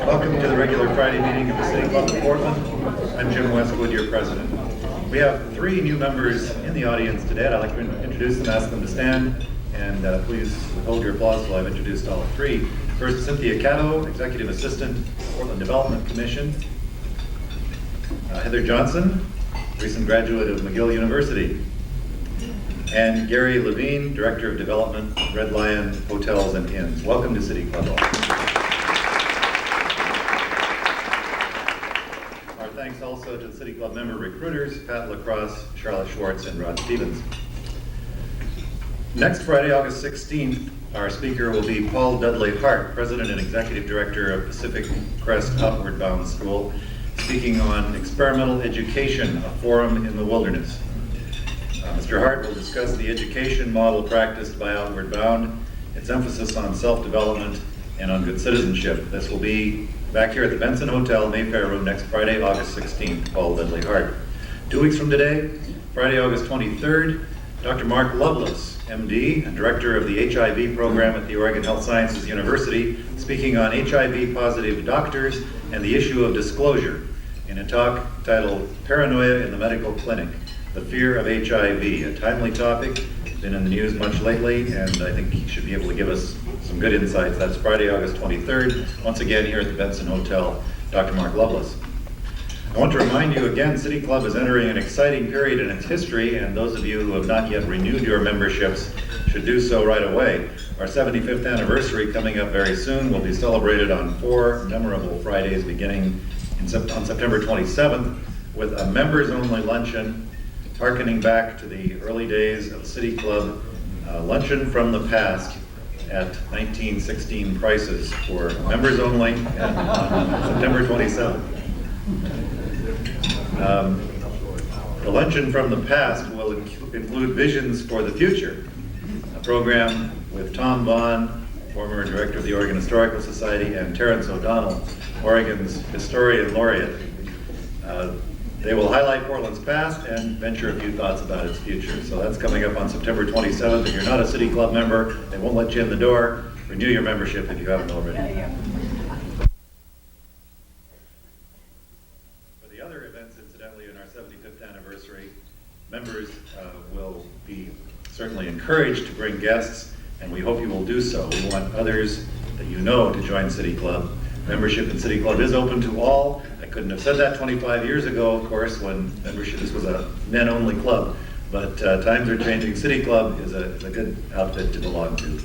Welcome to the regular Friday meeting of the City Club of Portland. I'm Jim Westwood, your president. We have 3 new members in the audience today. I'd like to introduce them, ask them to stand, and please hold your applause while I've introduced all 3. First, Cynthia Caddo, Executive Assistant, Portland Development Commission. Heather Johnson, recent graduate of McGill University. And Gary Levine, Director of Development, Red Lion Hotels and Inns. Welcome to City Club Hall. Our thanks also to the City Club member recruiters, Pat Lacrosse, Charlotte Schwartz, and Rod Stevens. Next Friday, August 16th, our speaker will be Paul Dudley Hart, President and Executive Director of Pacific Crest Outward Bound School, speaking on experimental education, a forum in the wilderness. Mr. Hart will discuss the education model practiced by Outward Bound, its emphasis on self-development and on good citizenship. This will be back here at the Benson Hotel, Mayfair Room, next Friday, August 16th, Paul Dudley Hart. 2 weeks from today, Friday, August 23rd, Dr. Mark Lovelace, MD, and Director of the HIV program at the Oregon Health Sciences University, speaking on HIV-positive doctors and the issue of disclosure in a talk titled Paranoia in the Medical Clinic, the Fear of HIV, a timely topic, been in the news much lately, and I think he should be able to give us some good insights. That's Friday, August 23rd, once again here at the Benson Hotel, Dr. Mark Lovelace. I want to remind you again, City Club is entering an exciting period in its history, and those of you who have not yet renewed your memberships should do so right away. Our 75th anniversary coming up very soon will be celebrated on 4 memorable Fridays beginning on September 27th with a members-only luncheon harkening back to the early days of City Club luncheon from the past at 1916 prices for members only and on September 27th. The luncheon from the past will include Visions for the Future, a program with Tom Vaughn, former director of the Oregon Historical Society, and Terrence O'Donnell, Oregon's historian laureate. They will highlight Portland's past and venture a few thoughts about its future. So that's coming up on September 27th. If you're not a City Club member, they won't let you in the door. Renew your membership if you haven't already. For the other events, incidentally, in our 75th anniversary, members will be certainly encouraged to bring guests, and we hope you will do so. We want others that you know to join City Club. Membership in City Club is open to all. I couldn't have said that 25 years ago, of course, when membership, this was a men-only club, but times are changing. City Club is a good outfit to belong to.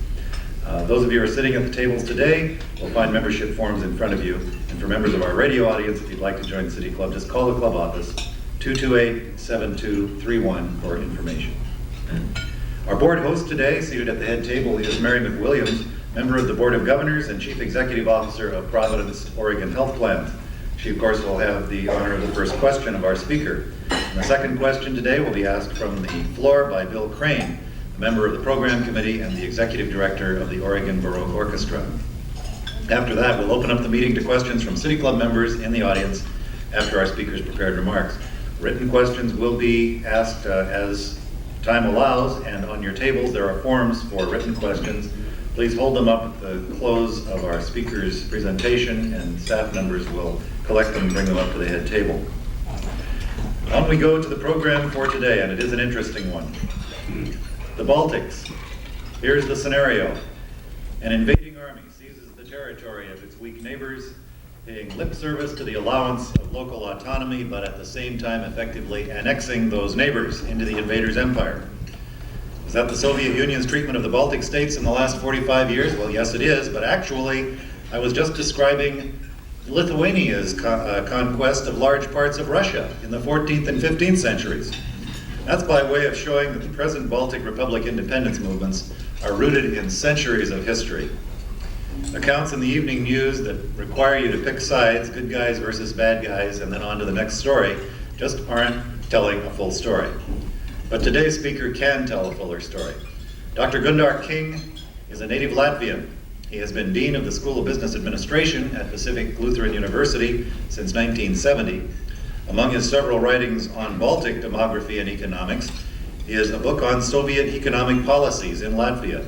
Those of you who are sitting at the tables today will find membership forms in front of you. And for members of our radio audience, if you'd like to join City Club, just call the club office, 228-7231 for information. Our board host today, seated at the head table, is Mary McWilliams, member of the Board of Governors and Chief Executive Officer of Providence Oregon Health Plans. She, of course, will have the honor of the first question of our speaker. And the second question today will be asked from the floor by Bill Crane, a member of the Program Committee and the Executive Director of the Oregon Baroque Orchestra. After that, we'll open up the meeting to questions from City Club members in the audience after our speaker's prepared remarks. Written questions will be asked as time allows, and on your tables there are forms for written questions. Please hold them up at the close of our speaker's presentation, and staff members will collect them and bring them up to the head table. On we go to the program for today, and it is an interesting one. The Baltics. Here's the scenario. An invading army seizes the territory of its weak neighbors, paying lip service to the allowance of local autonomy, but at the same time effectively annexing those neighbors into the invader's empire. Is that the Soviet Union's treatment of the Baltic States in the last 45 years? Well, yes, it is, but actually, I was just describing Lithuania's conquest of large parts of Russia in the 14th and 15th centuries. That's by way of showing that the present Baltic Republic independence movements are rooted in centuries of history. Accounts in the evening news that require you to pick sides, good guys versus bad guys, and then on to the next story, just aren't telling a full story. But today's speaker can tell a fuller story. Dr. Gundar King is a native Latvian. He has been Dean of the School of Business Administration at Pacific Lutheran University since 1970. Among his several writings on Baltic demography and economics is a book on Soviet economic policies in Latvia.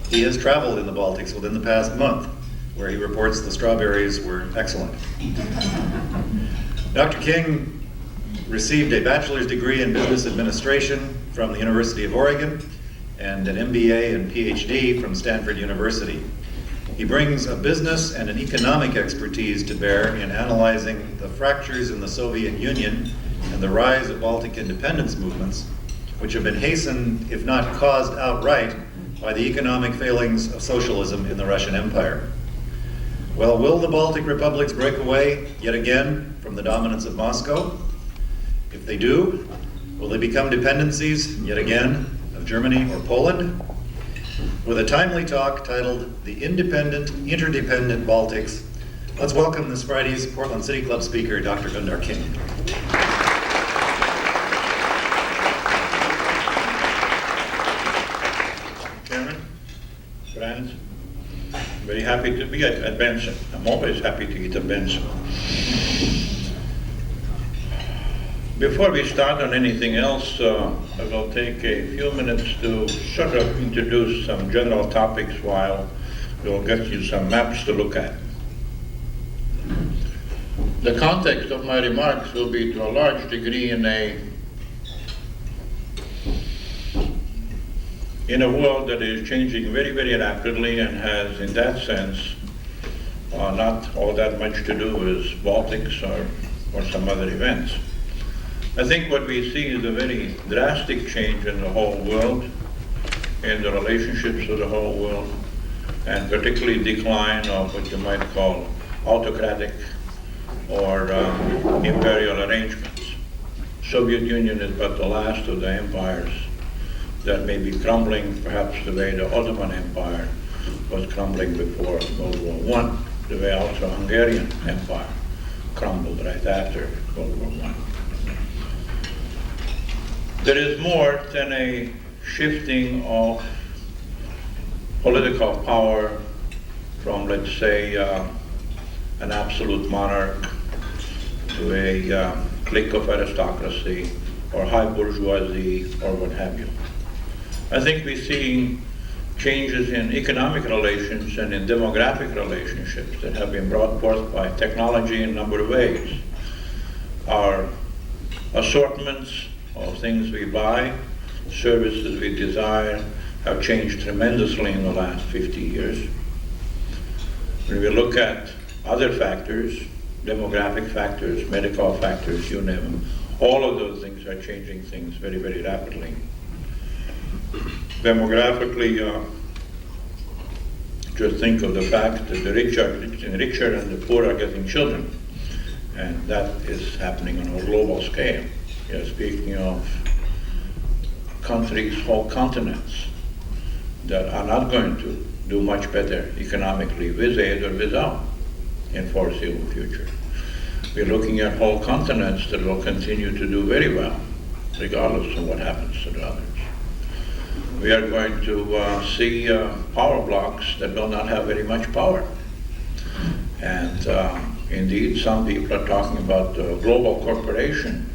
He has traveled in the Baltics within the past month where he reports the strawberries were excellent. Dr. King received a bachelor's degree in business administration from the University of Oregon and an MBA and Ph.D. from Stanford University. He brings a business and an economic expertise to bear in analyzing the fractures in the Soviet Union and the rise of Baltic independence movements, which have been hastened, if not caused outright, by the economic failings of socialism in the Russian Empire. Well, will the Baltic republics break away yet again from the dominance of Moscow? If they do, will they become dependencies yet again of Germany or Poland? With a timely talk titled The Independent, Interdependent Baltics, let's welcome this Friday's Portland City Club speaker, Dr. Gundar King. Chairman, friends, very happy to be at Benson. I'm always happy to eat at Benson. Before we start on anything else, I will take a few minutes to sort of introduce some general topics while we'll get you some maps to look at. The context of my remarks will be to a large degree in a world that is changing very, very rapidly and has, in that sense, not all that much to do with Baltics or some other events. I think what we see is a very drastic change in the whole world, in the relationships of the whole world, and particularly decline of what you might call autocratic or imperial arrangements. Soviet Union is but the last of the empires that may be crumbling, perhaps the way the Ottoman Empire was crumbling before World War I, the way also Hungarian Empire crumbled right after World War I. There is more than a shifting of political power from, let's say, an absolute monarch to a clique of aristocracy or high bourgeoisie or what have you. I think we're seeing changes in economic relations and in demographic relationships that have been brought forth by technology in a number of ways. Our assortments of things we buy, services we desire, have changed tremendously in the last 50 years. When we look at other factors, demographic factors, medical factors, you name them, all of those things are changing things very, very rapidly. Demographically, just think of the fact that the rich are getting richer and the poor are getting children. And that is happening on a global scale. You're speaking of countries, whole continents, that are not going to do much better economically with aid or without in foreseeable future. We're looking at whole continents that will continue to do very well, regardless of what happens to the others. We are going to see power blocks that will not have very much power. And indeed, some people are talking about the global corporation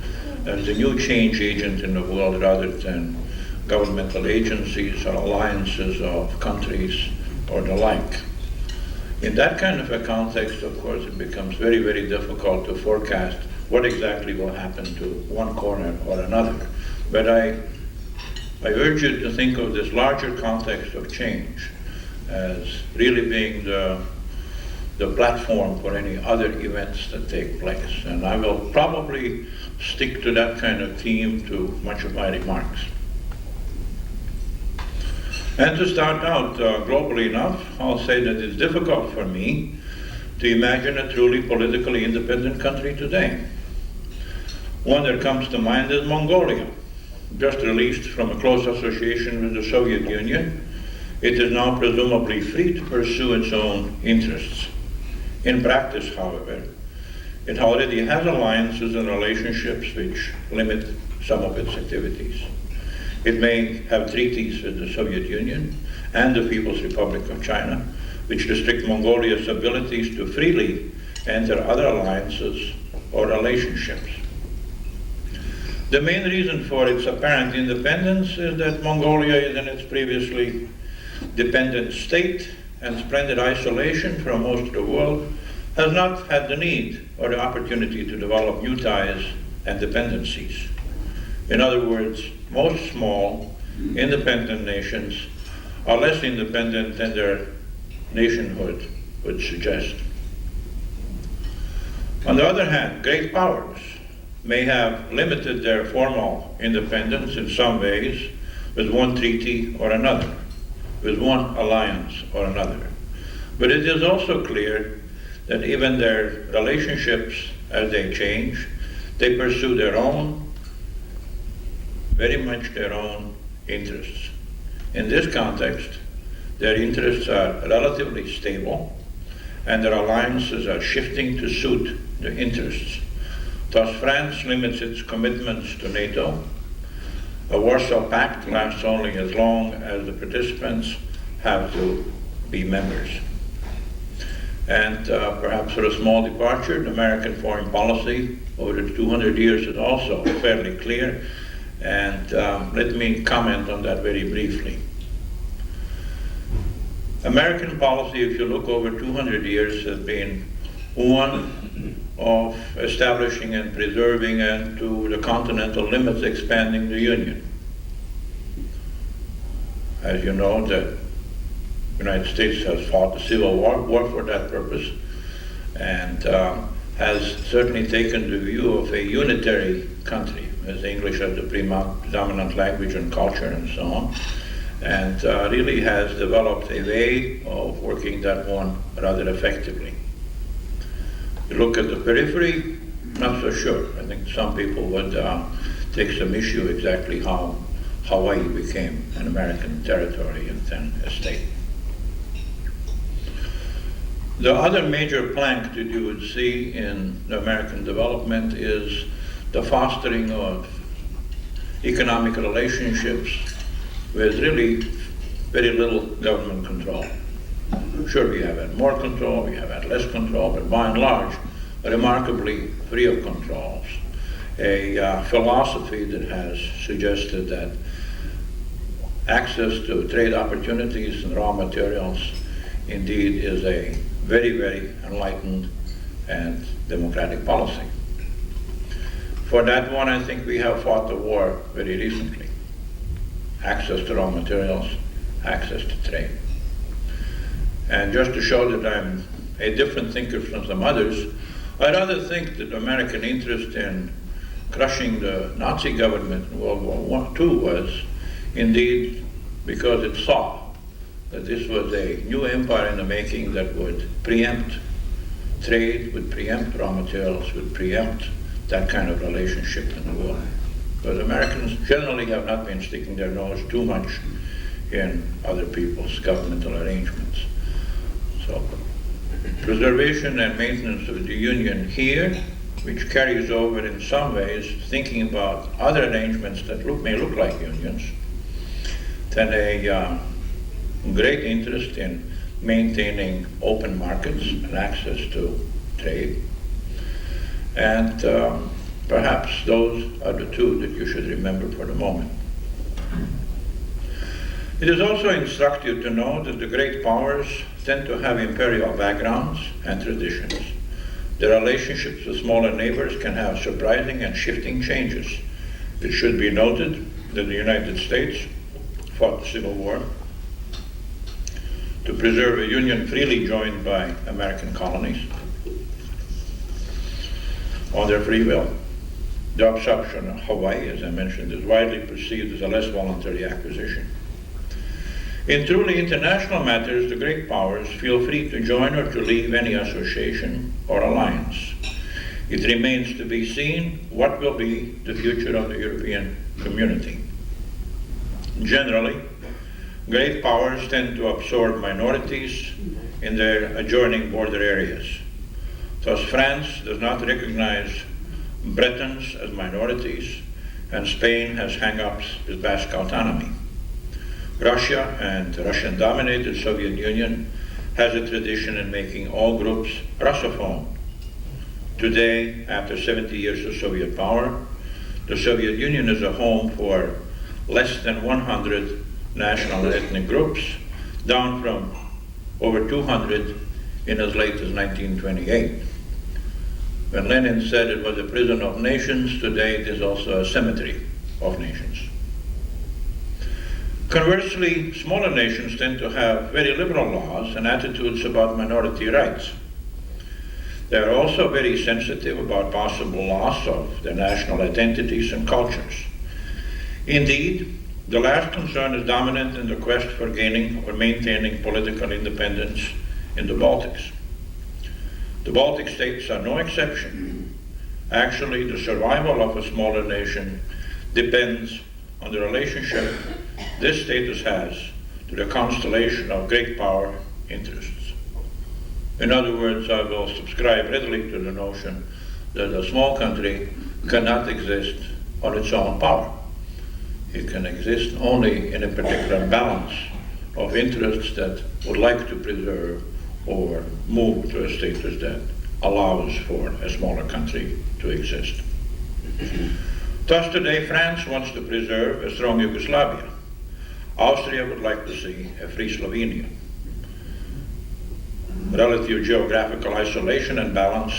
as the new change agent in the world rather than governmental agencies or alliances of countries or the like. In that kind of a context, of course, it becomes very, very difficult to forecast what exactly will happen to one corner or another. But I urge you to think of this larger context of change as really being the platform for any other events that take place. And I will probably stick to that kind of theme to much of my remarks. And to start out globally enough, I'll say that it's difficult for me to imagine a truly politically independent country today. One that comes to mind is Mongolia. Just released from a close association with the Soviet Union, it is now presumably free to pursue its own interests. In practice, however, it already has alliances and relationships which limit some of its activities. It may have treaties with the Soviet Union and the People's Republic of China, which restrict Mongolia's abilities to freely enter other alliances or relationships. The main reason for its apparent independence is that Mongolia is in its previously dependent state and splendid isolation from most of the world, has not had the need or the opportunity to develop new ties and dependencies. In other words, most small, independent nations are less independent than their nationhood would suggest. On the other hand, great powers may have limited their formal independence in some ways with one treaty or another, with one alliance or another. But it is also clear that even their relationships, as they change, they pursue their own, very much their own interests. In this context, their interests are relatively stable, and their alliances are shifting to suit the interests. Thus, France limits its commitments to NATO. A Warsaw Pact lasts only as long as the participants have to be members. And perhaps for a small departure, the American foreign policy over the 200 years is also fairly clear. And let me comment on that very briefly. American policy, if you look over 200 years, has been one of establishing and preserving and to the continental limits expanding the Union. As you know, the United States has fought the Civil War for that purpose, and has certainly taken the view of a unitary country, as English as the predominant language and culture and so on, and really has developed a way of working that one rather effectively. You look at the periphery, not so sure. I think some people would take some issue exactly how Hawaii became an American territory and then a state. The other major plank that you would see in the American development is the fostering of economic relationships with really very little government control. Sure, we have had more control, we have had less control, but by and large, remarkably free of controls. A philosophy that has suggested that access to trade opportunities and raw materials indeed is a very, very enlightened and democratic policy. For that one, I think we have fought the war very recently. Access to raw materials, access to trade. And just to show that I'm a different thinker from some others, I rather think that American interest in crushing the Nazi government in World War II was indeed because it saw that this was a new empire in the making that would preempt trade, would preempt raw materials, would preempt that kind of relationship in the world. Because Americans generally have not been sticking their nose too much in other people's governmental arrangements. So, preservation and maintenance of the Union here, which carries over in some ways thinking about other arrangements that may look like unions, then a great interest in maintaining open markets and access to trade. And perhaps those are the two that you should remember for the moment. It is also instructive to know that the great powers tend to have imperial backgrounds and traditions. Their relationships with smaller neighbors can have surprising and shifting changes. It should be noted that the United States fought the Civil War to preserve a union freely joined by American colonies on their free will. The absorption of Hawaii, as I mentioned, is widely perceived as a less voluntary acquisition. In truly international matters, the great powers feel free to join or to leave any association or alliance. It remains to be seen what will be the future of the European community. Generally, great powers tend to absorb minorities in their adjoining border areas. Thus, France does not recognize Bretons as minorities, and Spain has hang-ups with Basque autonomy. Russia and the Russian-dominated Soviet Union has a tradition in making all groups Russophone. Today, after 70 years of Soviet power, the Soviet Union is a home for less than 100 national and ethnic groups, down from over 200 in as late as 1928. When Lenin said it was a prison of nations, today it is also a cemetery of nations. Conversely, smaller nations tend to have very liberal laws and attitudes about minority rights. They are also very sensitive about possible loss of their national identities and cultures. Indeed, the last concern is dominant in the quest for gaining or maintaining political independence in the Baltics. The Baltic States are no exception. Actually, the survival of a smaller nation depends on the relationship this status has to the constellation of great power interests. In other words, I will subscribe readily to the notion that a small country cannot exist on its own power. It can exist only in a particular balance of interests that would like to preserve or move to a status that allows for a smaller country to exist. Thus today, France wants to preserve a strong Yugoslavia. Austria would like to see a free Slovenia. Relative geographical isolation and balance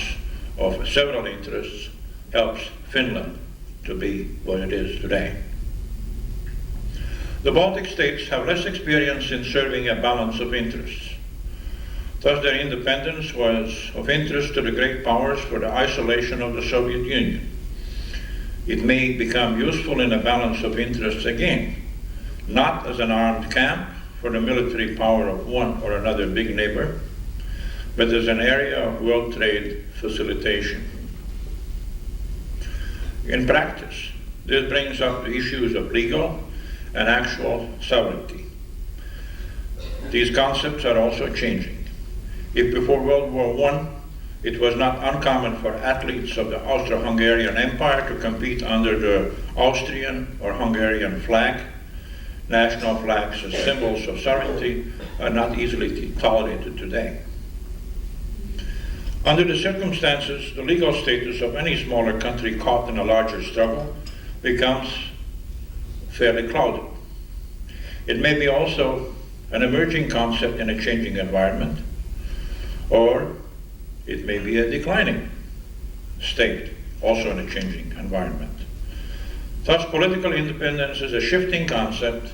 of several interests helps Finland to be what it is today. The Baltic states have less experience in serving a balance of interests. Thus their independence was of interest to the great powers for the isolation of the Soviet Union. It may become useful in a balance of interests again, not as an armed camp for the military power of one or another big neighbor, but as an area of world trade facilitation. In practice, this brings up the issues of legal and actual sovereignty. These concepts are also changing. If before World War I, it was not uncommon for athletes of the Austro-Hungarian Empire to compete under the Austrian or Hungarian flag, national flags as symbols of sovereignty are not easily tolerated today. Under the circumstances, the legal status of any smaller country caught in a larger struggle becomes fairly clouded. It may be also an emerging concept in a changing environment, or it may be a declining state, also in a changing environment. Thus, political independence is a shifting concept,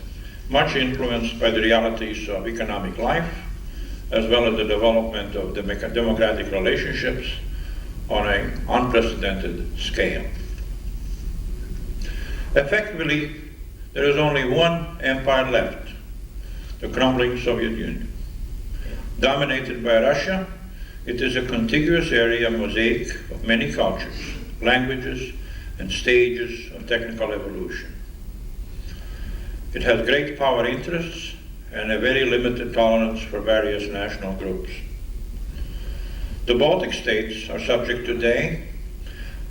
much influenced by the realities of economic life, as well as the development of democratic relationships on an unprecedented scale. Effectively, there is only one empire left, the crumbling Soviet Union. Dominated by Russia, it is a contiguous area mosaic of many cultures, languages, and stages of technical evolution. It has great power interests and a very limited tolerance for various national groups. The Baltic states are subject today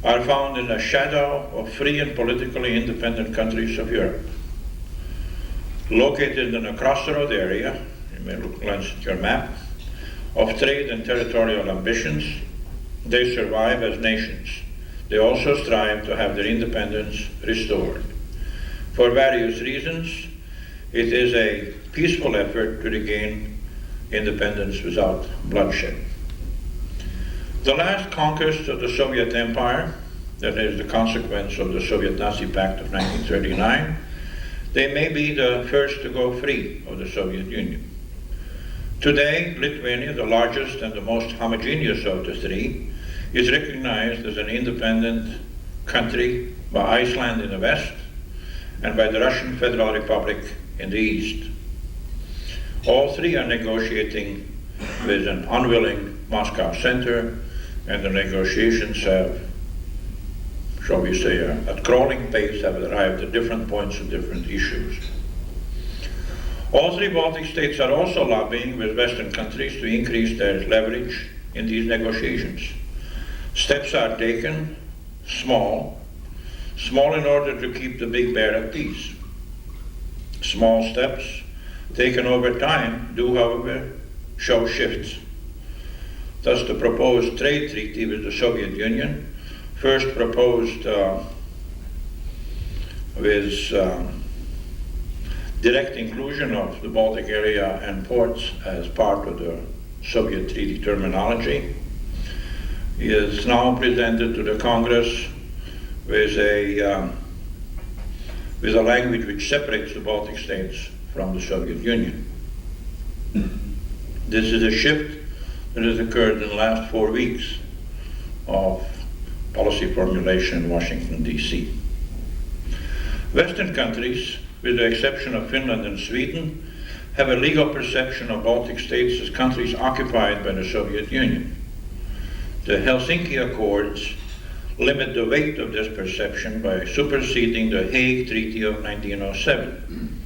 are found in the shadow of free and politically independent countries of Europe. Located in a crossroad area, you may glance at your map, of trade and territorial ambitions, they survive as nations. They also strive to have their independence restored. For various reasons, it is a peaceful effort to regain independence without bloodshed. The last conquest of the Soviet Empire, that is the consequence of the Soviet Nazi Pact of 1939, they may be the first to go free of the Soviet Union. Today, Lithuania, the largest and the most homogeneous of the three, is recognized as an independent country by Iceland in the west and by the Russian Federal Republic in the east. All three are negotiating with an unwilling Moscow center, and the negotiations have, shall we say, at crawling pace have arrived at different points of different issues. All three Baltic states are also lobbying with Western countries to increase their leverage in these negotiations. Steps are taken, small in order to keep the big bear at peace. Small steps taken over time do, however, show shifts. Thus, the proposed trade treaty with the Soviet Union, first proposed with direct inclusion of the Baltic area and ports as part of the Soviet treaty terminology. He is now presented to the Congress with a language which separates the Baltic states from the Soviet Union. This is a shift that has occurred in the last 4 weeks of policy formulation in Washington, D.C. Western countries, with the exception of Finland and Sweden, have a legal perception of Baltic states as countries occupied by the Soviet Union. The Helsinki Accords limit the weight of this perception by superseding the Hague Treaty of 1907.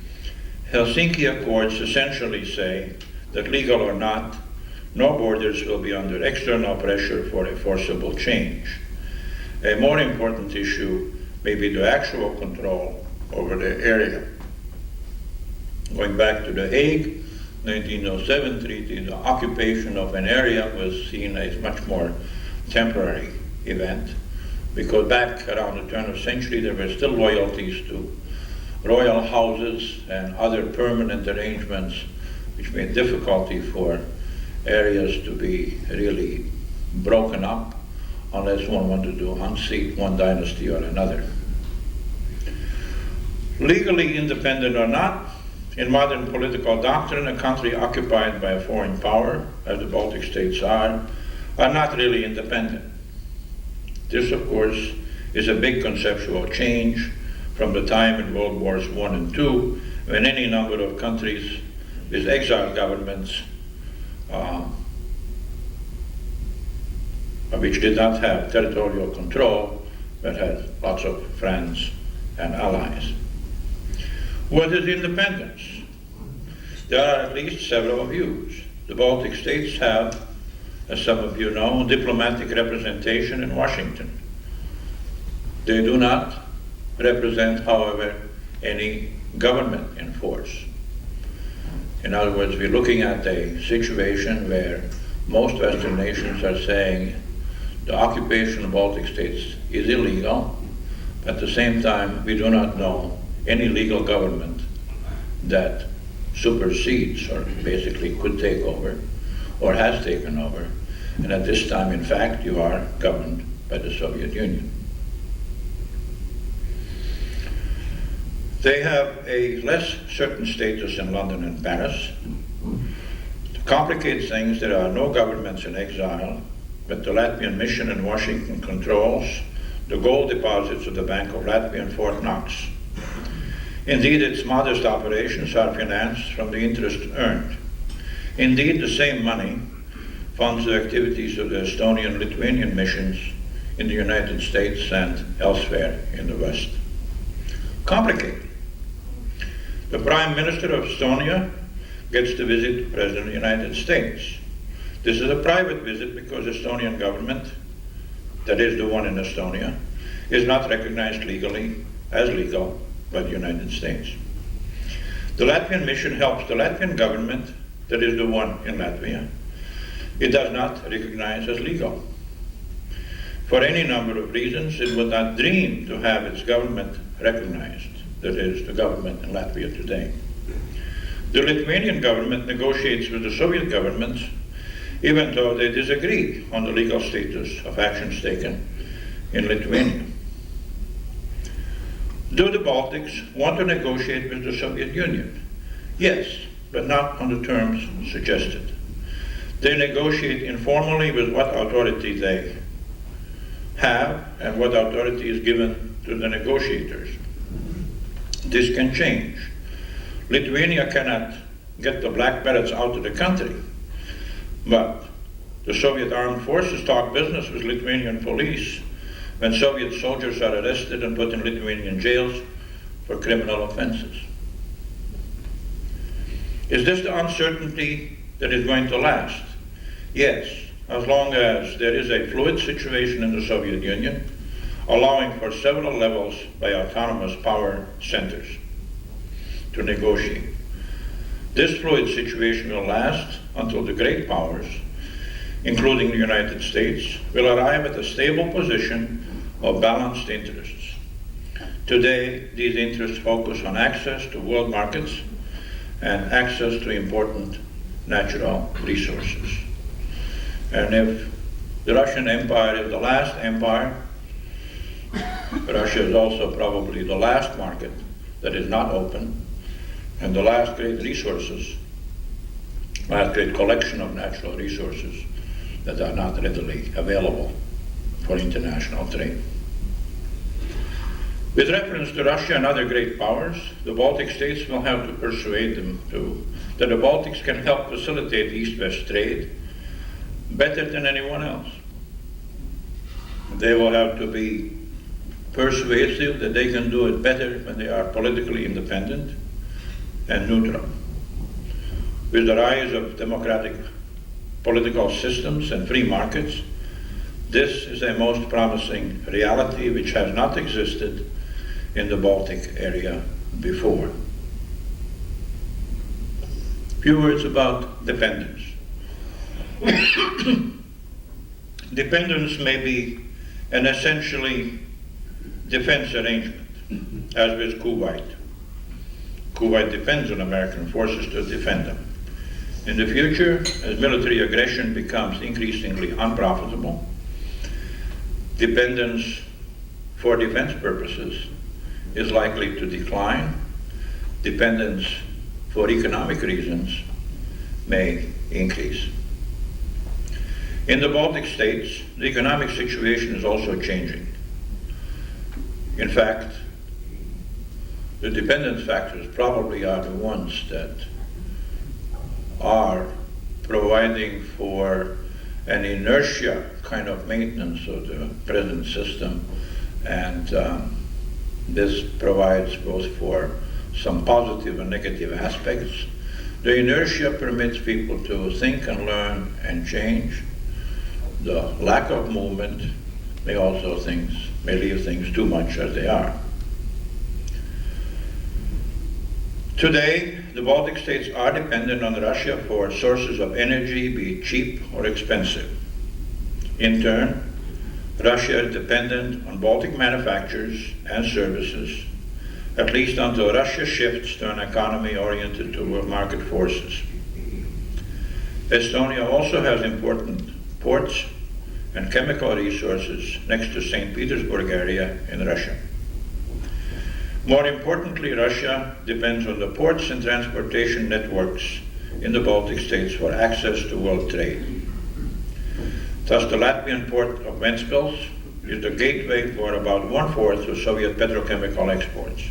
Helsinki Accords essentially say that legal or not, no borders will be under external pressure for a forcible change. A more important issue may be the actual control over the area. Going back to the Hague 1907 treaty, the occupation of an area was seen as much more temporary event, because back around the turn of the century there were still loyalties to royal houses and other permanent arrangements which made difficulty for areas to be really broken up unless one wanted to unseat one dynasty or another. Legally independent or not, in modern political doctrine, a country occupied by a foreign power, as the Baltic states are not really independent. This, of course, is a big conceptual change from the time in World Wars I and II, when any number of countries with exiled governments which did not have territorial control, but had lots of friends and allies. What is independence? There are at least several views. The Baltic states have, as some of you know, diplomatic representation in Washington. They do not represent, however, any government in force. In other words, we're looking at a situation where most Western nations are saying the occupation of Baltic states is illegal, but at the same time, we do not know any legal government that supersedes or basically could take over or has taken over. And at this time, in fact, you are governed by the Soviet Union. They have a less certain status in London and Paris. To complicate things, there are no governments in exile, but the Latvian mission in Washington controls the gold deposits of the Bank of Latvia in Fort Knox. Indeed, its modest operations are financed from the interest earned. Indeed, the same money funds the activities of the Estonian Lithuanian missions in the United States and elsewhere in the West. Complicated. The Prime Minister of Estonia gets to visit the President of the United States. This is a private visit because the Estonian government, that is the one in Estonia, is not recognized legally as legal by the United States. The Latvian mission helps the Latvian government, that is the one in Latvia. It does not recognize as legal. For any number of reasons, it would not dream to have its government recognized, that is, the government in Latvia today. The Lithuanian government negotiates with the Soviet government, even though they disagree on the legal status of actions taken in Lithuania. Do the Baltics want to negotiate with the Soviet Union? Yes, but not on the terms suggested. They negotiate informally with what authority they have and what authority is given to the negotiators. This can change. Lithuania cannot get the black berets out of the country, but the Soviet armed forces talk business with Lithuanian police when Soviet soldiers are arrested and put in Lithuanian jails for criminal offenses. Is this the uncertainty that is going to last? Yes, as long as there is a fluid situation in the Soviet Union, allowing for several levels by autonomous power centers to negotiate. This fluid situation will last until the great powers, including the United States, will arrive at a stable position of balanced interests. Today, these interests focus on access to world markets and access to important natural resources. And if the Russian Empire is the last empire, Russia is also probably the last market that is not open, and the last great resources, last great collection of natural resources that are not readily available for international trade. With reference to Russia and other great powers, the Baltic States will have to persuade them that the Baltics can help facilitate East-West trade better than anyone else. They will have to be persuasive that they can do it better when they are politically independent and neutral. With the rise of democratic political systems and free markets, this is a most promising reality which has not existed in the Baltic area before. Few words about dependence. Dependence may be an essentially defense arrangement, as with Kuwait. Kuwait depends on American forces to defend them. In the future, as military aggression becomes increasingly unprofitable, dependence for defense purposes is likely to decline. Dependence for economic reasons may increase. In the Baltic States, the economic situation is also changing. In fact, the dependence factors probably are the ones that are providing for an inertia kind of maintenance of the present system, and this provides both for some positive and negative aspects. The inertia permits people to think and learn and change. The lack of movement may leave things too much as they are. Today, the Baltic states are dependent on Russia for sources of energy, be it cheap or expensive. In turn, Russia is dependent on Baltic manufacturers and services, at least until Russia shifts to an economy oriented toward market forces. Estonia also has important ports and chemical resources next to St. Petersburg area in Russia. More importantly, Russia depends on the ports and transportation networks in the Baltic states for access to world trade. Thus, the Latvian port of Ventspils is the gateway for about 1/4 of Soviet petrochemical exports.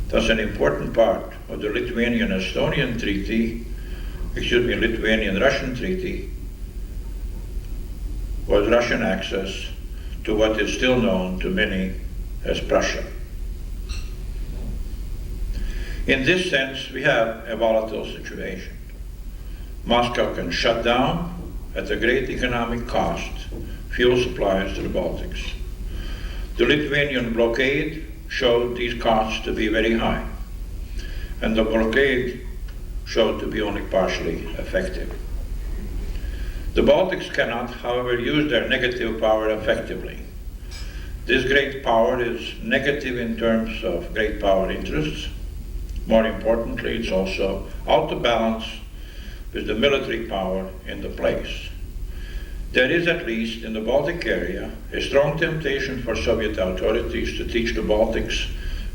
Thus, an important part of the Lithuanian-Russian treaty was Russian access to what is still known to many as Prussia. In this sense, we have a volatile situation. Moscow can shut down, at a great economic cost, fuel supplies to the Baltics. The Lithuanian blockade showed these costs to be very high, and the blockade showed to be only partially effective. The Baltics cannot, however, use their negative power effectively. This great power is negative in terms of great power interests. More importantly, it's also out of balance with the military power in the place. There is, at least in the Baltic area, a strong temptation for Soviet authorities to teach the Baltics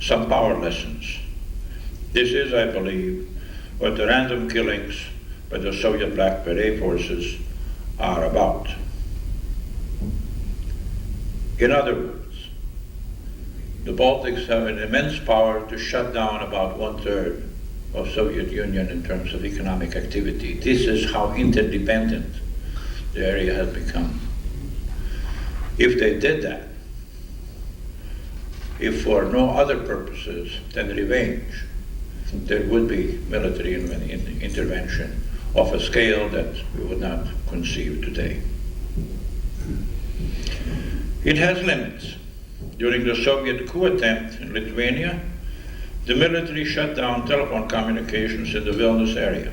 some power lessons. This is, I believe, what the random killings by the Soviet Black Beret forces are about. In other words, the Baltics have an immense power to shut down about 1/3 of Soviet Union in terms of economic activity. This is how interdependent the area has become. If they did that, if for no other purposes than revenge, there would be military intervention of a scale that we would not conceive today. It has limits. During the Soviet coup attempt in Lithuania, the military shut down telephone communications in the Vilnius area.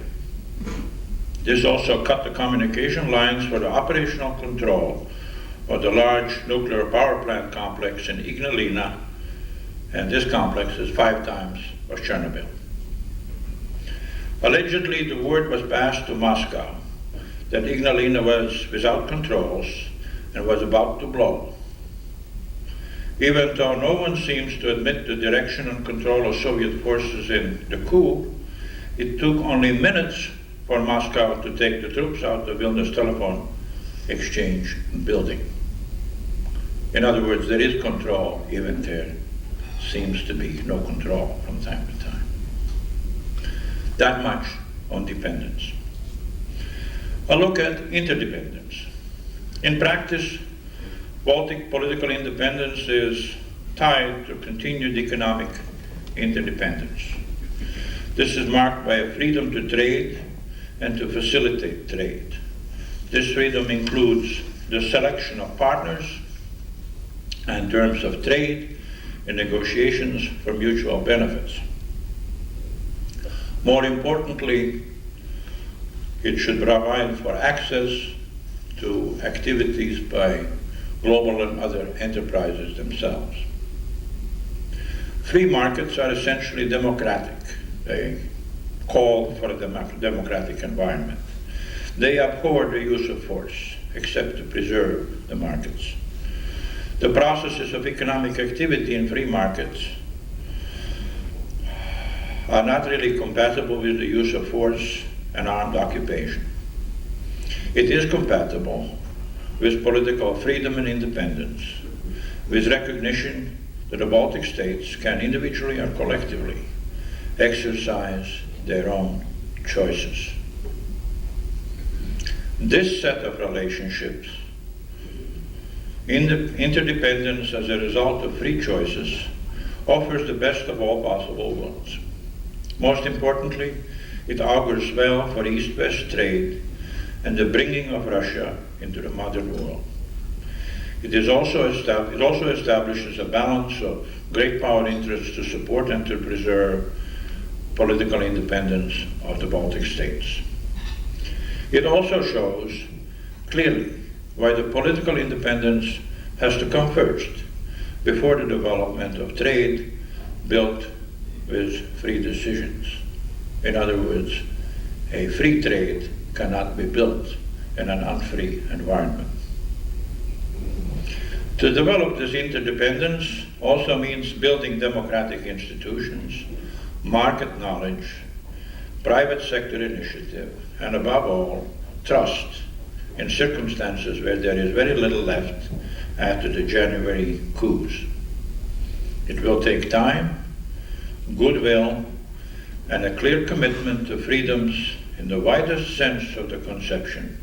This also cut the communication lines for the operational control of the large nuclear power plant complex in Ignalina and this complex is 5 times of Chernobyl. Allegedly, the word was passed to Moscow that Ignalina was without controls and was about to blow. Even though no one seems to admit the direction and control of Soviet forces in the coup, it took only minutes for Moscow to take the troops out of Vilnius telephone exchange building. In other words, there is control, even there seems to be no control from time to time. That much on dependence. A look at interdependence. In practice, Baltic political independence is tied to continued economic interdependence. This is marked by a freedom to trade and to facilitate trade. This freedom includes the selection of partners and terms of trade and negotiations for mutual benefits. More importantly, it should provide for access to activities by global and other enterprises themselves. Free markets are essentially democratic. They call for a democratic environment. They abhor the use of force, except to preserve the markets. The processes of economic activity in free markets are not really compatible with the use of force and armed occupation. It is compatible with political freedom and independence, with recognition that the Baltic States can individually or collectively exercise their own choices. This set of relationships, interdependence as a result of free choices, offers the best of all possible worlds. Most importantly, it augurs well for East-West trade and the bringing of Russia into the modern world. It also establishes a balance of great power interests to support and to preserve political independence of the Baltic States. It also shows clearly why the political independence has to come first before the development of trade built with free decisions. In other words, a free trade cannot be built in an unfree environment. To develop this interdependence also means building democratic institutions, market knowledge, private sector initiative, and above all, trust in circumstances where there is very little left after the January coups. It will take time, goodwill, and a clear commitment to freedoms in the widest sense of the conception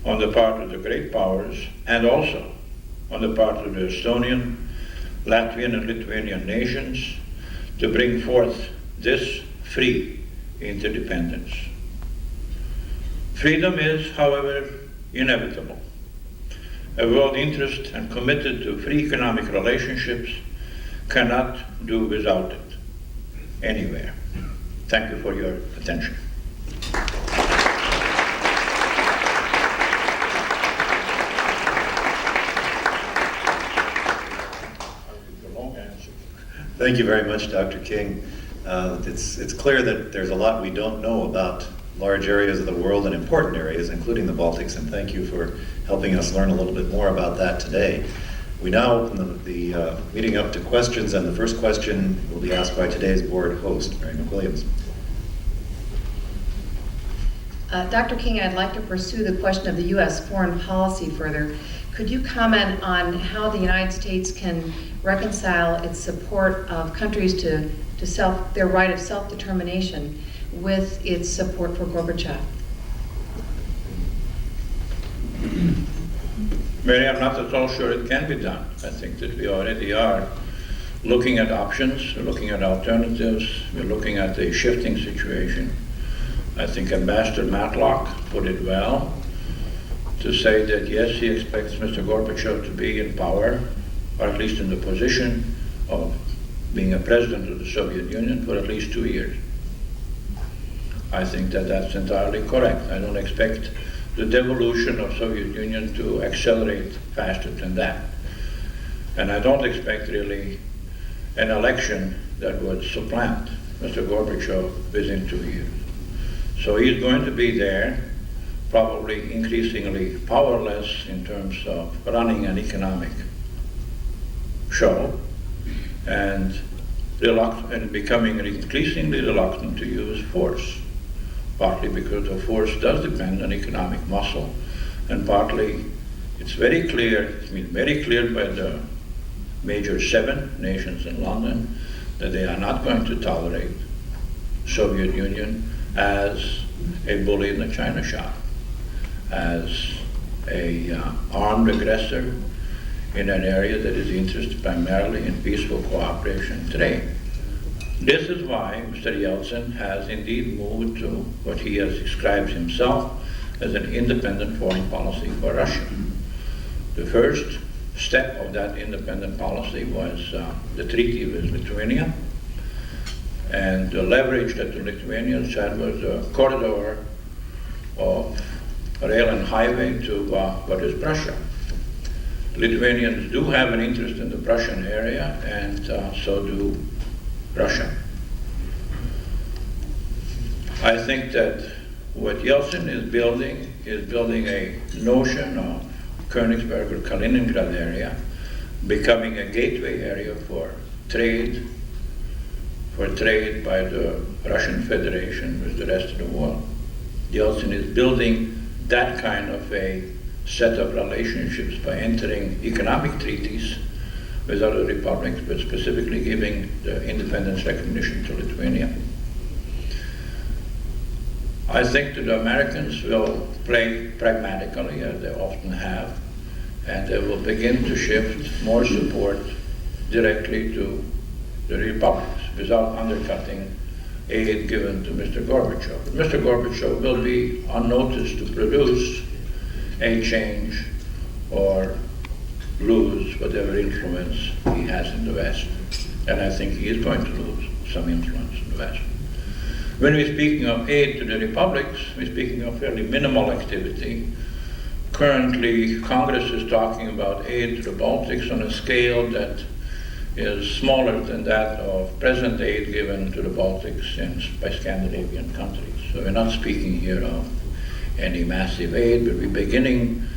on the part of the great powers and also on the part of the Estonian, Latvian, and Lithuanian nations to bring forth this free interdependence. Freedom is, however, inevitable. A world interested and committed to free economic relationships cannot do without it anywhere. Thank you for your attention. Thank you very much, Dr. King. It's clear that there's a lot we don't know about large areas of the world and important areas, including the Baltics, and thank you for helping us learn a little bit more about that today. We now open the meeting up to questions, and the first question will be asked by today's board host, Mary McWilliams. Dr. King, I'd like to pursue the question of the U.S. foreign policy further. Could you comment on how the United States can reconcile its support of countries to their right of self-determination with its support for Gorbachev? Mary, I'm not at all sure it can be done. I think that we already are looking at options, we're looking at alternatives, we're looking at a shifting situation. I think Ambassador Matlock put it well to say that yes, he expects Mr. Gorbachev to be in power, or at least in the position of being a president of the Soviet Union for at least 2 years. I think that that's entirely correct. I don't expect the devolution of Soviet Union to accelerate faster than that. And I don't expect really an election that would supplant Mr. Gorbachev within 2 years. So he's going to be there, probably increasingly powerless in terms of running an economic show, and becoming increasingly reluctant to use force, partly because the force does depend on economic muscle, and partly it's very clear, it's been very clear by the major 7 nations in London that they are not going to tolerate Soviet Union as a bully in the China shop, as a armed aggressor in an area that is interested primarily in peaceful cooperation and trade. This is why Mr. Yeltsin has indeed moved to what he has described himself as an independent foreign policy for Russia. The first step of that independent policy was the treaty with Lithuania, and the leverage that the Lithuanians had was a corridor of rail and highway to what is Prussia. Lithuanians do have an interest in the Prussian area, and so do Russia. I think that what Yeltsin is building a notion of Königsberg or Kaliningrad area becoming a gateway area for trade by the Russian Federation with the rest of the world. Yeltsin is building that kind of a set of relationships by entering economic treaties with other republics, but specifically giving the independence recognition to Lithuania. I think that the Americans will play pragmatically, as they often have, and they will begin to shift more support directly to the republics without undercutting aid given to Mr. Gorbachev. But Mr. Gorbachev will be unnoticed to produce a change or lose whatever influence he has in the West. And I think he is going to lose some influence in the West. When we're speaking of aid to the republics, we're speaking of fairly minimal activity. Currently, Congress is talking about aid to the Baltics on a scale that is smaller than that of present aid given to the Baltics by Scandinavian countries. So we're not speaking here of any massive aid, but we're beginning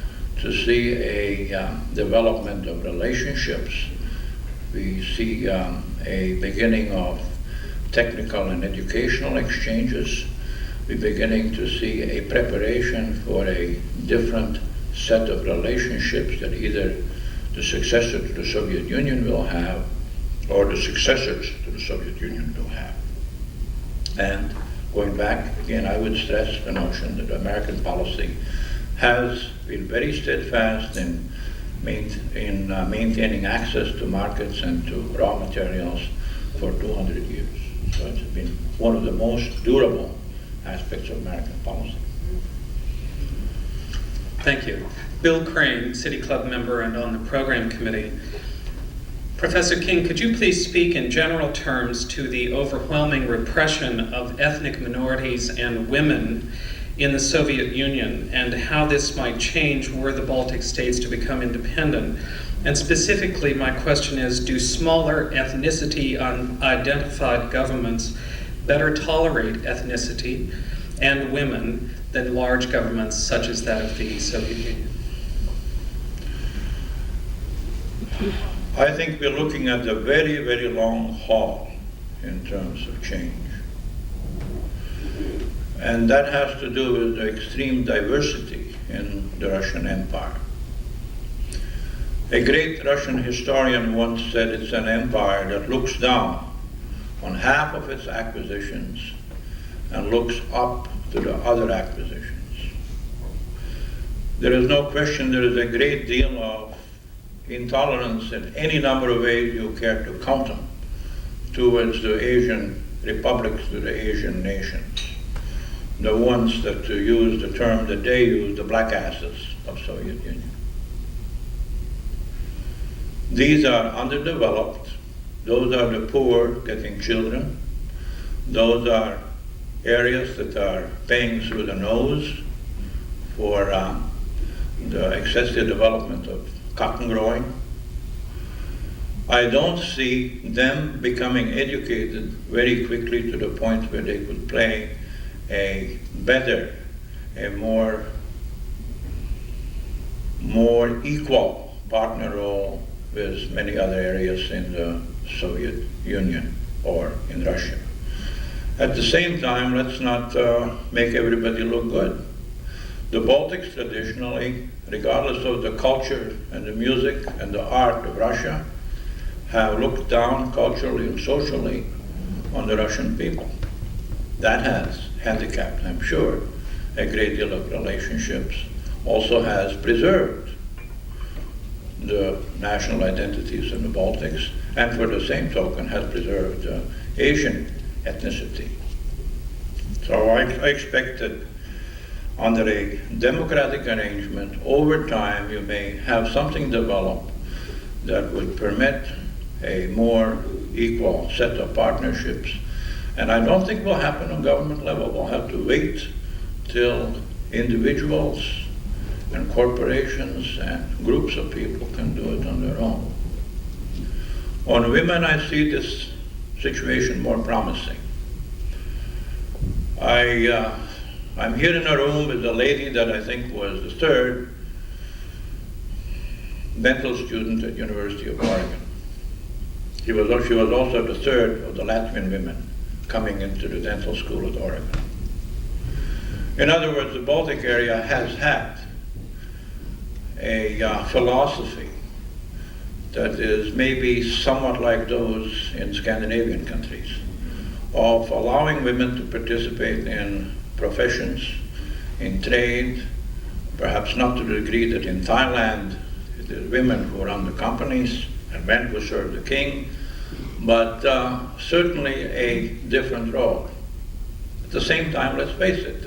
to see a development of relationships. We see a beginning of technical and educational exchanges. We're beginning to see a preparation for a different set of relationships that either the successor to the Soviet Union will have or the successors to the Soviet Union will have. And going back, again, I would stress the notion that American policy has been very steadfast in maintaining access to markets and to raw materials for 200 years. So it's been one of the most durable aspects of American policy. Thank you. Bill Crane, City Club member and on the program committee. Professor King, could you please speak in general terms to the overwhelming repression of ethnic minorities and women in the Soviet Union and how this might change were the Baltic states to become independent? And specifically, my question is, do smaller ethnicity-identified governments better tolerate ethnicity and women than large governments such as that of the Soviet Union? I think we're looking at a very, very long haul in terms of change. And that has to do with the extreme diversity in the Russian Empire. A great Russian historian once said it's an empire that looks down on half of its acquisitions and looks up to the other acquisitions. There is no question there is a great deal of intolerance in any number of ways you care to count them towards the Asian republics, to the Asian nations. The ones that, to use the term that they use, the black asses of Soviet Union. These are underdeveloped. Those are the poor getting children. Those are areas that are paying through the nose for the excessive development of cotton growing. I don't see them becoming educated very quickly to the point where they could play a better, a more equal partner role with many other areas in the Soviet Union or in Russia. At the same time, let's not make everybody look good. The Baltics traditionally, regardless of the culture and the music and the art of Russia, have looked down culturally and socially on the Russian people. That has handicapped, I'm sure, a great deal of relationships, also has preserved the national identities in the Baltics, and for the same token has preserved Asian ethnicity. So I expect that under a democratic arrangement, over time you may have something develop that would permit a more equal set of partnerships. And I don't think it will happen on government level. We'll have to wait till individuals and corporations and groups of people can do it on their own. On women, I see this situation more promising. I'm here in a room with a lady that I think was the third dental student at University of Oregon. She was also the third of the Latvian women coming into the dental school at Oregon. In other words, the Baltic area has had a philosophy that is maybe somewhat like those in Scandinavian countries, of allowing women to participate in professions, in trade, perhaps not to the degree that in Thailand it is women who run the companies and men who serve the king, but certainly a different role. At the same time, let's face it,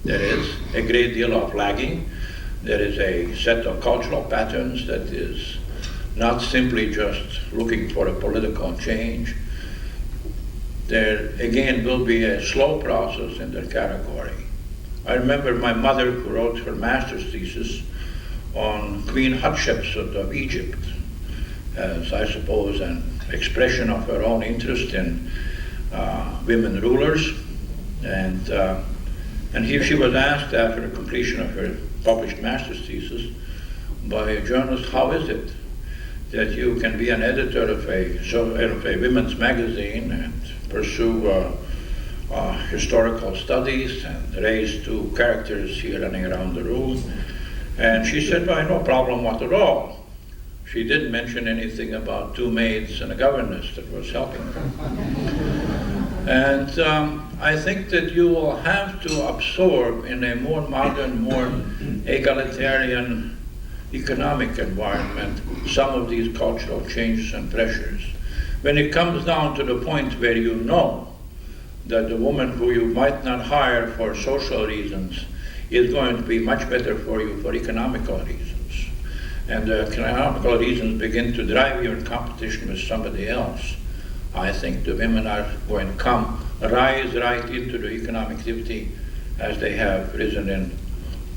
there is a great deal of lagging. There is a set of cultural patterns that is not simply just looking for a political change. There, again, will be a slow process in that category. I remember my mother, who wrote her master's thesis on Queen Hatshepsut of Egypt, as I suppose an expression of her own interest in women rulers. And here she was asked, after the completion of her published master's thesis, by a journalist, how is it that you can be an editor of a women's magazine and pursue historical studies and raise two characters here running around the room? And she said, well, no problem at all. She didn't mention anything about two maids and a governess that was helping her. And I think that you will have to absorb in a more modern, more egalitarian economic environment some of these cultural changes and pressures. When it comes down to the point where you know that the woman who you might not hire for social reasons is going to be much better for you for economical reasons, and the economical reasons begin to drive you in competition with somebody else, I think the women are going to rise right into the economic activity as they have risen in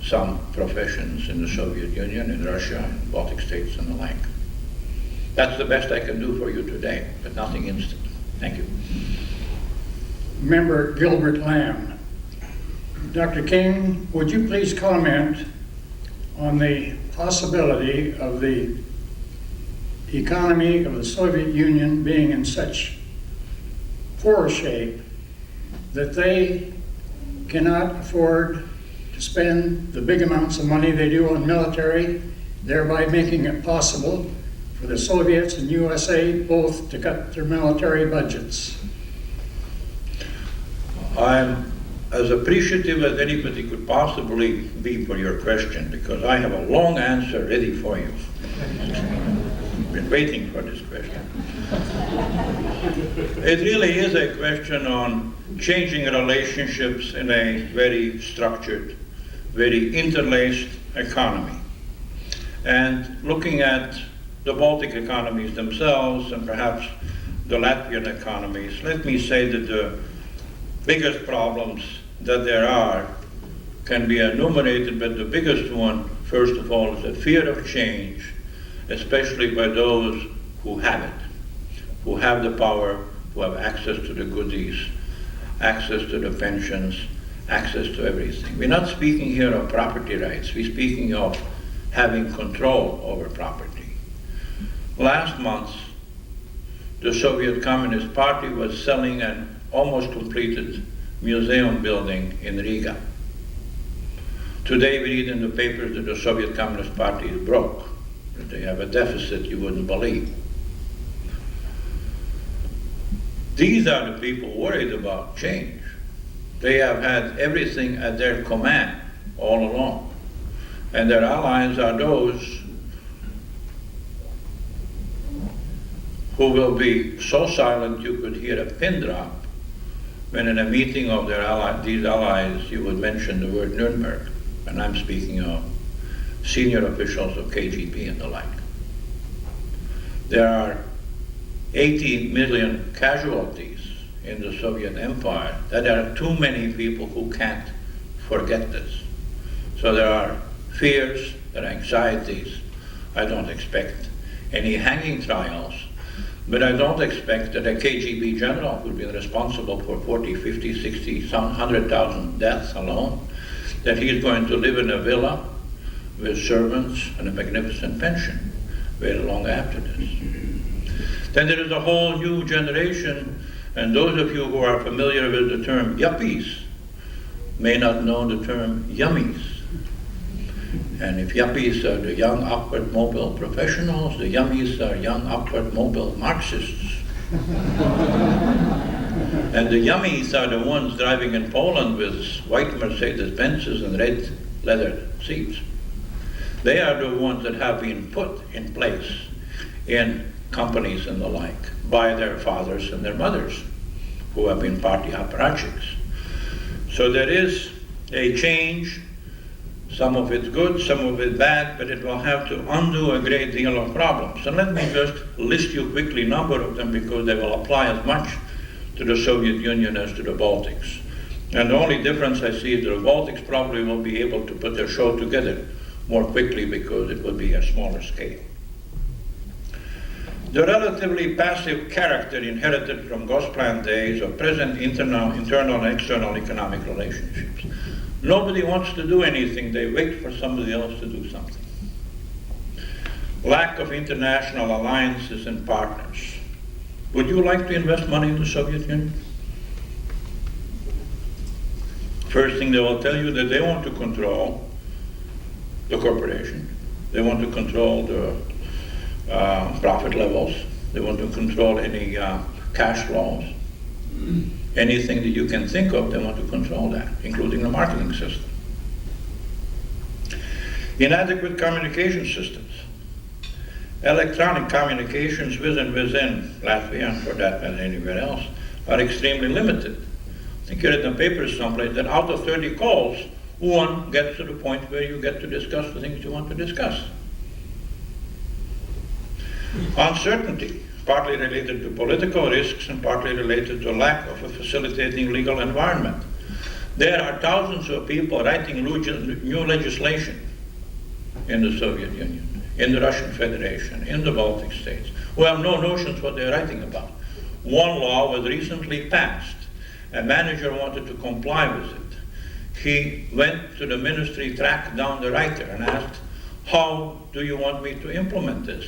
some professions in the Soviet Union, in Russia, in Baltic States and the like. That's the best I can do for you today, but nothing instant. Thank you. Member Gilbert Lamb. Dr. King, would you please comment on the possibility of the economy of the Soviet Union being in such poor shape that they cannot afford to spend the big amounts of money they do on military, thereby making it possible for the Soviets and USA both to cut their military budgets? I'm as appreciative as anybody could possibly be for your question, because I have a long answer ready for you. I've been waiting for this question. It really is a question on changing relationships in a very structured, very interlaced economy. And looking at the Baltic economies themselves and perhaps the Latvian economies, let me say that the biggest problems that there are can be enumerated, but the biggest one, first of all, is the fear of change, especially by those who have it, who have the power, who have access to the goodies, access to the pensions, access to everything. We're not speaking here of property rights. We're speaking of having control over property. Last month, the Soviet Communist Party was selling an almost completed museum building in Riga. Today we read in the papers that the Soviet Communist Party is broke, that they have a deficit you wouldn't believe. These are the people worried about change. They have had everything at their command all along. And their allies are those who will be so silent you could hear a pin drop when in a meeting of these allies you would mention the word Nuremberg. And I'm speaking of senior officials of KGB and the like. There are 80 million casualties in the Soviet Empire. That there are too many people who can't forget this. So there are fears, there are anxieties. I don't expect any hanging trials, but I don't expect that a KGB general who's been responsible for 40, 50, 60, some 100,000 deaths alone, that he's going to live in a villa with servants and a magnificent pension very long after this. Then there is a whole new generation, and those of you who are familiar with the term yuppies may not know the term yummies. And if yuppies are the young, upward mobile professionals, the yummies are young, upward mobile Marxists. And the yummies are the ones driving in Poland with white Mercedes-Benzes and red leather seats. They are the ones that have been put in place in companies and the like by their fathers and their mothers, who have been party apparatchiks. So there is a change. Some of it's good, some of it bad, but it will have to undo a great deal of problems. And let me just list you quickly a number of them, because they will apply as much to the Soviet Union as to the Baltics. And the only difference I see is the Baltics probably will be able to put their show together more quickly because it will be a smaller scale. The relatively passive character inherited from Gosplan days of present internal and external economic relationships. Nobody wants to do anything, they wait for somebody else to do something. Lack of international alliances and partners. Would you like to invest money in the Soviet Union? First thing they will tell you that they want to control the corporation. They want to control the profit levels. They want to control any cash flows. Anything that you can think of, they want to control that, including the marketing system. Inadequate communication systems. Electronic communications within Latvia, and for that matter anywhere else, are extremely limited. I think you read in the papers someplace that out of 30 calls, one gets to the point where you get to discuss the things you want to discuss. Uncertainty, partly related to political risks and partly related to lack of a facilitating legal environment. There are thousands of people writing new legislation in the Soviet Union, in the Russian Federation, in the Baltic States, who have no notions what they're writing about. One law was recently passed. A manager wanted to comply with it. He went to the ministry, tracked down the writer and asked, "How do you want me to implement this?"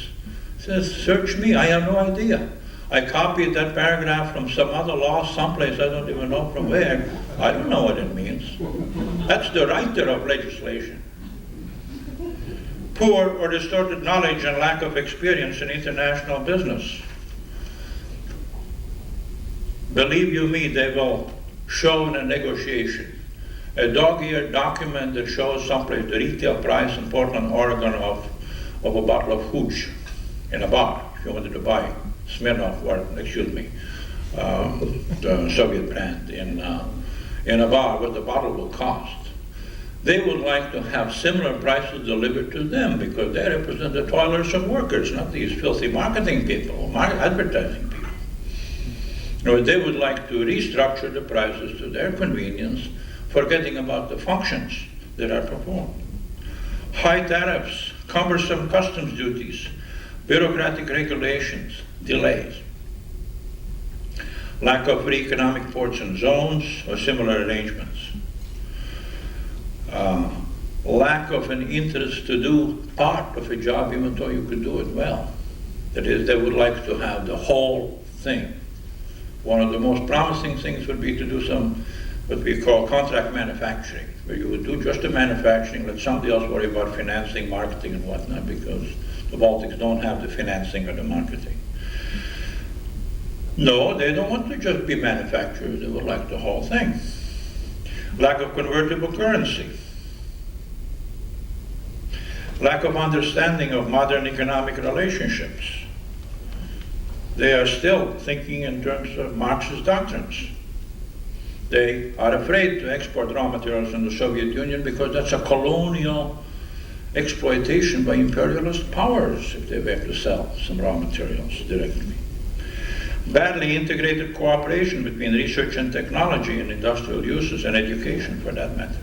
He says, "Search me, I have no idea. I copied that paragraph from some other law someplace, I don't even know from where. I don't know what it means." That's the writer of legislation. Poor or distorted knowledge and lack of experience in international business. Believe you me, they will show in a negotiation a dog-eared document that shows someplace the retail price in Portland, Oregon of a bottle of hooch in a bar, if you wanted to buy Smirnoff, or excuse me, the Soviet brand in a bar, what the bottle will cost. They would like to have similar prices delivered to them because they represent the toilers and workers, not these filthy marketing people, advertising people. Or they would like to restructure the prices to their convenience, forgetting about the functions that are performed. High tariffs, cumbersome customs duties, Bureaucratic regulations, delays. Lack of free economic ports and zones or similar arrangements. Lack of an interest to do part of a job even though you could do it well. That is, they would like to have the whole thing. One of the most promising things would be to do some, what we call contract manufacturing, where you would do just the manufacturing, let somebody else worry about financing, marketing, and whatnot, because the Baltics don't have the financing or the marketing. No, they don't want to just be manufacturers, they would like the whole thing. Lack of convertible currency. Lack of understanding of modern economic relationships. They are still thinking in terms of Marxist doctrines. They are afraid to export raw materials from the Soviet Union because that's a colonial exploitation by imperialist powers if they were to sell some raw materials directly. Badly integrated cooperation between research and technology and industrial uses and education for that matter.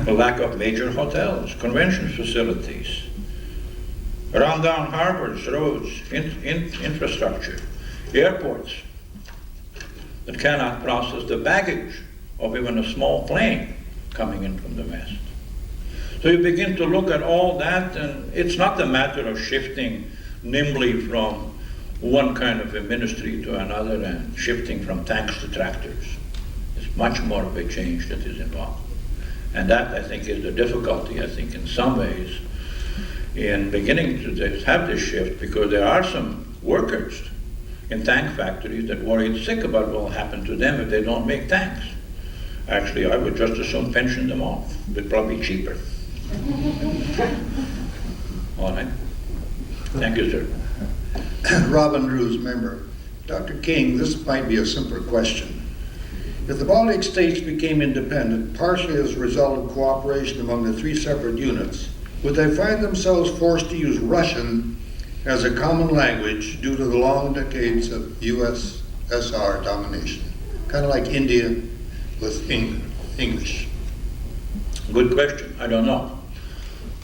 The lack of major hotels, convention facilities, rundown harbors, roads, infrastructure, airports that cannot process the baggage of even a small plane coming in from the west. So you begin to look at all that, and it's not a matter of shifting nimbly from one kind of a ministry to another and shifting from tanks to tractors. It's much more of a change that is involved. And that, I think, is the difficulty, I think, in some ways, in beginning to have this shift, because there are some workers in tank factories that worried sick about what will happen to them if they don't make tanks. Actually, I would just as soon pension them off. It'd probably be cheaper. All right. Thank you, sir. Robin Drews, member. Dr. King, this might be a simpler question. If the Baltic States became independent, partially as a result of cooperation among the three separate units, would they find themselves forced to use Russian as a common language due to the long decades of USSR domination? Kind of like India with English. Good question. I don't know.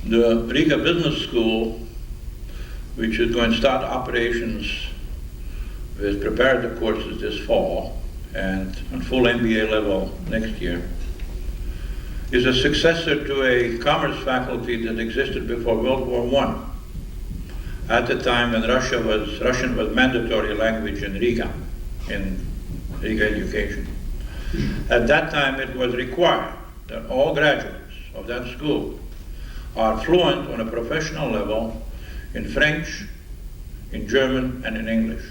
The Riga Business School, which is going to start operations with preparative courses this fall and on full MBA level next year, is a successor to a commerce faculty that existed before World War I. At the time when Russian was mandatory language in Riga education. At that time it was required that all graduates of that school are fluent on a professional level in French, in German, and in English.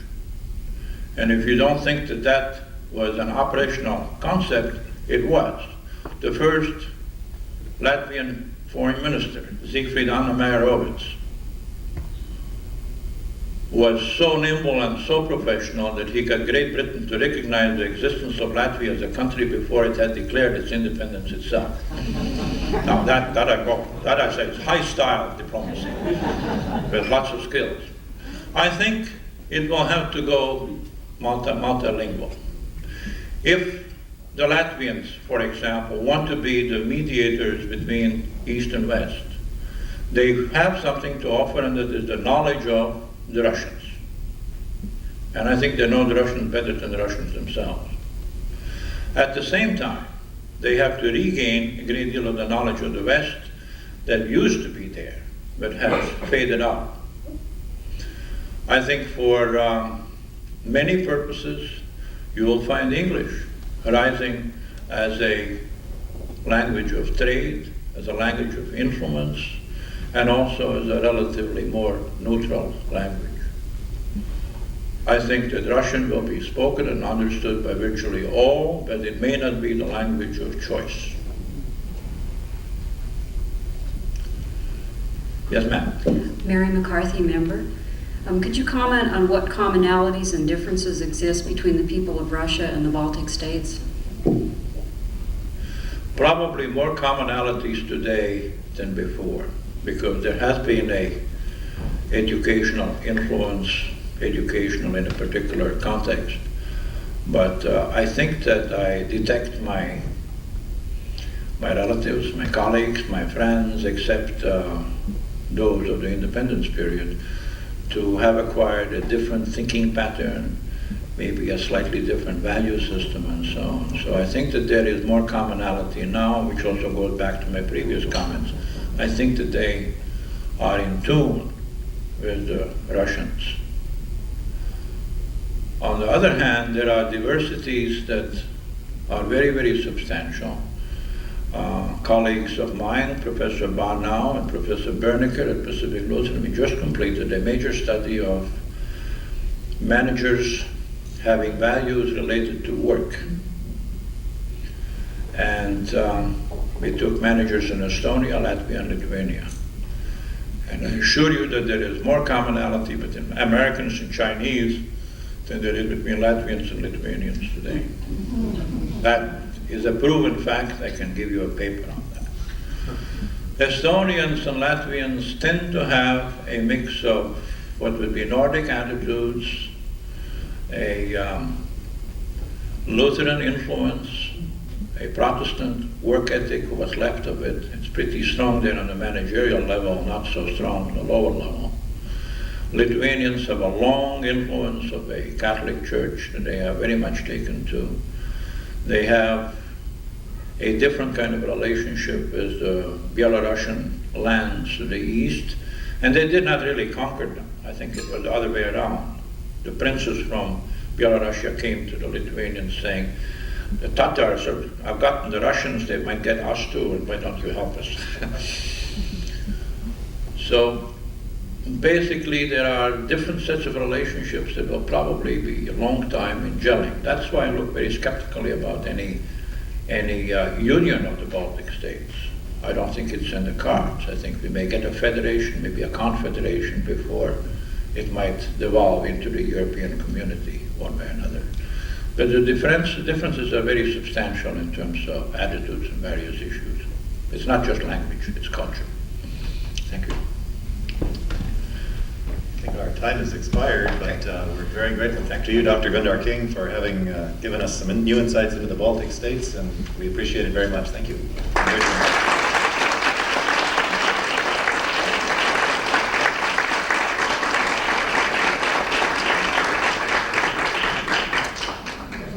And if you don't think that that was an operational concept, it was. The first Latvian foreign minister, Siegfried Anna-Meyer-Ovitz, was so nimble and so professional that he got Great Britain to recognize the existence of Latvia as a country before it had declared its independence itself. Now that I say is high style diplomacy with lots of skills. I think it will have to go multilingual. If the Latvians, for example, want to be the mediators between East and West, they have something to offer, and that is the knowledge of the Russians. And I think they know the Russians better than the Russians themselves. At the same time, they have to regain a great deal of the knowledge of the West that used to be there, but has faded out. I think for many purposes, you will find English rising as a language of trade, as a language of influence, and also as a relatively more neutral language. I think that Russian will be spoken and understood by virtually all, but it may not be the language of choice. Yes, ma'am. Mary McCarthy, member. Could you comment on what commonalities and differences exist between the people of Russia and the Baltic states? Probably more commonalities today than before, because there has been a educational influence, educational in a particular context. But I think that I detect my relatives, my colleagues, my friends, except those of the independence period, to have acquired a different thinking pattern, maybe a slightly different value system and so on. So I think that there is more commonality now, which also goes back to my previous comments. I think that they are in tune with the Russians. On the other hand, there are diversities that are very, very substantial. Colleagues of mine, Professor Barnow and Professor Bernecker at Pacific Lutheran, we just completed a major study of managers having values related to work. And we took managers in Estonia, Latvia, and Lithuania. And I assure you that there is more commonality between Americans and Chinese than there is between Latvians and Lithuanians today. That is a proven fact. I can give you a paper on that. Estonians and Latvians tend to have a mix of what would be Nordic attitudes, a Lutheran influence, a Protestant work ethic, what's left of it. It's pretty strong there on the managerial level, not so strong on the lower level. Lithuanians have a long influence of a Catholic Church that they have very much taken to. They have a different kind of relationship with the Belarusian lands to the east, and they did not really conquer them. I think it was the other way around. The princes from Belarusia came to the Lithuanians saying, the Tatars have gotten the Russians, they might get us too, and why don't you help us? So basically there are different sets of relationships that will probably be a long time in gelling. That's why I look very skeptically about any union of the Baltic States. I don't think it's in the cards. I think we may get a federation, maybe a confederation before it might devolve into the European community one way or another. But the differences are very substantial in terms of attitudes and various issues. It's not just language, it's culture. Thank you. I think our time has expired, but we're very grateful to you, Dr. Gundar King, for having given us some new insights into the Baltic states, and we appreciate it very much. Thank you.